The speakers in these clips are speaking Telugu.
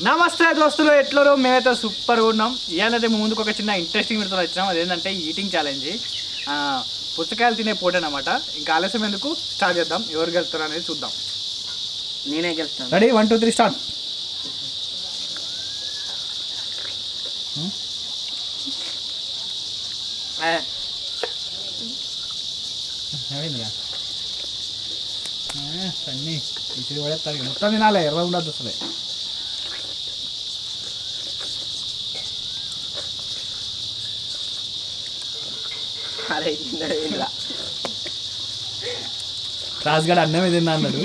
నమస్తే దోస్తులు, ఎట్లరో మేమైతే సూపర్గా ఉన్నాం. ఇవాళైతే ముందుకు ఒక చిన్న ఇంట్రెస్టింగ్ వీడితో వచ్చినాం. అదేంటంటే ఈటింగ్ ఛాలెంజ్, పుచ్చకాయలు తినే పోటీ అనమాట. ఇంకా ఆలస్యం ఎందుకు, స్టార్ట్ చేద్దాం. ఎవరు గెలుస్తారు అనేది చూద్దాం. నేనే గెలుస్తాను. Ready, 1 2 3 start. అన్నీ ఇచ్చి పడేస్తారు, మొత్తం తినాలి, ఎర్ర ఉండదు అసలే. రాజుగాడు అన్నమే తిన్నా అన్నాడు,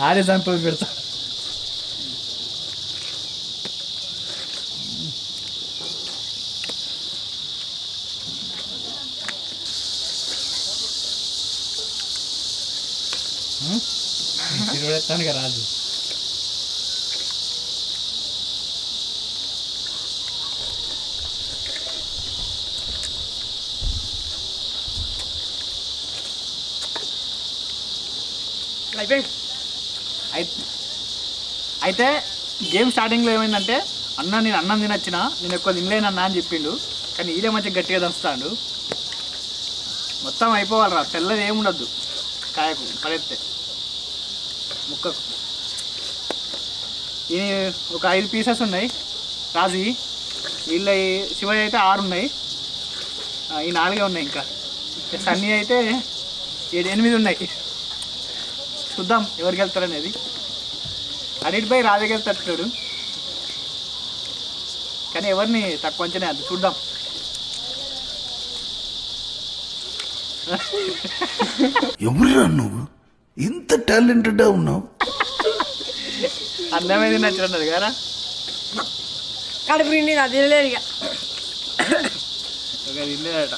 ఆడే సంపద పెడతా. తిరగడేస్తాను కదా రాజు. అయితే గేమ్ స్టార్టింగ్లో ఏమైందంటే, నేను అన్నం తినొచ్చిన, నేను ఎక్కువ తినలేనన్నా అని చెప్పిండు. కానీ ఈడే మంచిగా గట్టిగా దంచుతాడు. మొత్తం అయిపోవాలిరా, తెల్లది ఏముండద్దు కాయకు, పడేస్తే ముక్కకు. ఈ ఒక 5 పీసెస్ ఉన్నాయి రాజు. వీళ్ళ శివయ్య అయితే 6 ఉన్నాయి, ఈ 4 ఉన్నాయి. ఇంకా సన్నీ అయితే 7 8 ఉన్నాయి. చూద్దాం ఎవరికి వెళ్తారనేది. అన్నిటిపై రాజుకి వెళ్తాడు, కానీ ఎవరిని తక్కువ అంచనే అది. చూద్దాం. ఎవరురా నువ్వు, ఇంత టాలెంటెడ్ ఉన్నావు? అన్నమేది నచ్చినది కదా, కడుపు నిండి అది తినలేదు ఇక. ఒక తినేదట.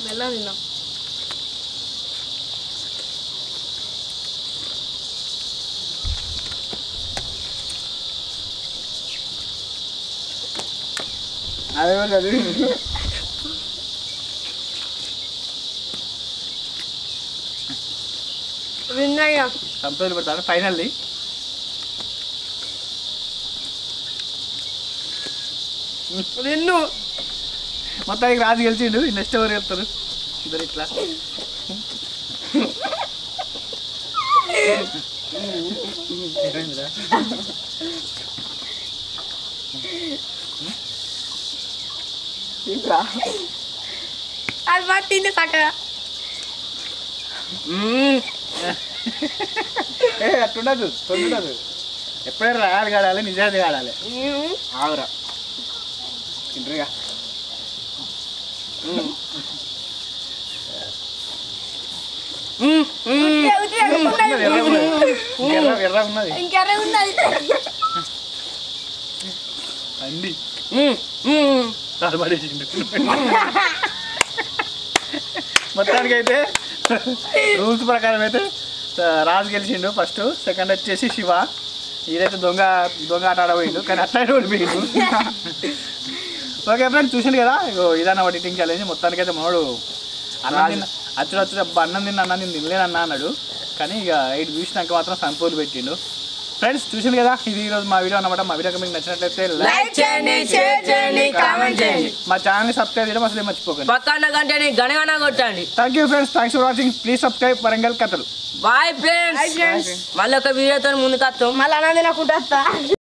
మెల్లగా తిన్నాం. అదే అది విన్నాయిగా సంపదలు పెడతాను. ఫైనల్లీ నిన్ను మొత్తానికి రాజు గెలిచిండు. నెక్స్ట్ ఎవరు వెళ్తారు? ఇద్దరు ఇట్లా అది పట్టింది చక్కగా. అట్టుండదు, తొండదు. ఎప్పుడైనా రాయాలి కాడాలి, నిజాది కాడాలి. ఆవురా తింటరుగా. ఎర్ర ఉన్నది ఇంకెర్ర ఉన్నది అండి. పడేసిండు. మొత్తానికి అయితే రూల్స్ ప్రకారం అయితే రాజు గెలిచిండు ఫస్ట్. సెకండ్ వచ్చేసి శివ. ఈడైతే దొంగ ఆట ఆడబోయిండు, కానీ అట్లా ఓడిపోయిండు. ఓకే ఫ్రెండ్స్, చూసిండు కదా, ఇదన్న వాటి ఈటింగ్ ఛాలెంజ్. మొత్తానికి అయితే మనోడు అచ్చుడు అన్నం తినలేనన్నా అన్నాడు. కానీ ఇక 8 చూసినాక మాత్రం సంపూలు పెట్టిండు. ఫ్రెండ్స్, చూసిండు కదా, ఇది ఈరోజు మా వీడియో అన్నమాట. మా వీడియో మీకు నచ్చినట్లయితే లైక్ చేయండి, షేర్ చేయండి, కామెంట్ చేయండి. మా ఛానల్ని సబ్స్క్రైబ్ చేయడం అసలు మర్చిపోకండి. పక్కన గంటని గణగణ కొట్టండి. Thank you friends, thanks for watching. Please subscribe Warangal కథలు. Bye friends. మళ్ళీ ఒక వీడియోతో ముందుకు వస్తాం. మళ్ళీ అన్నది నాకు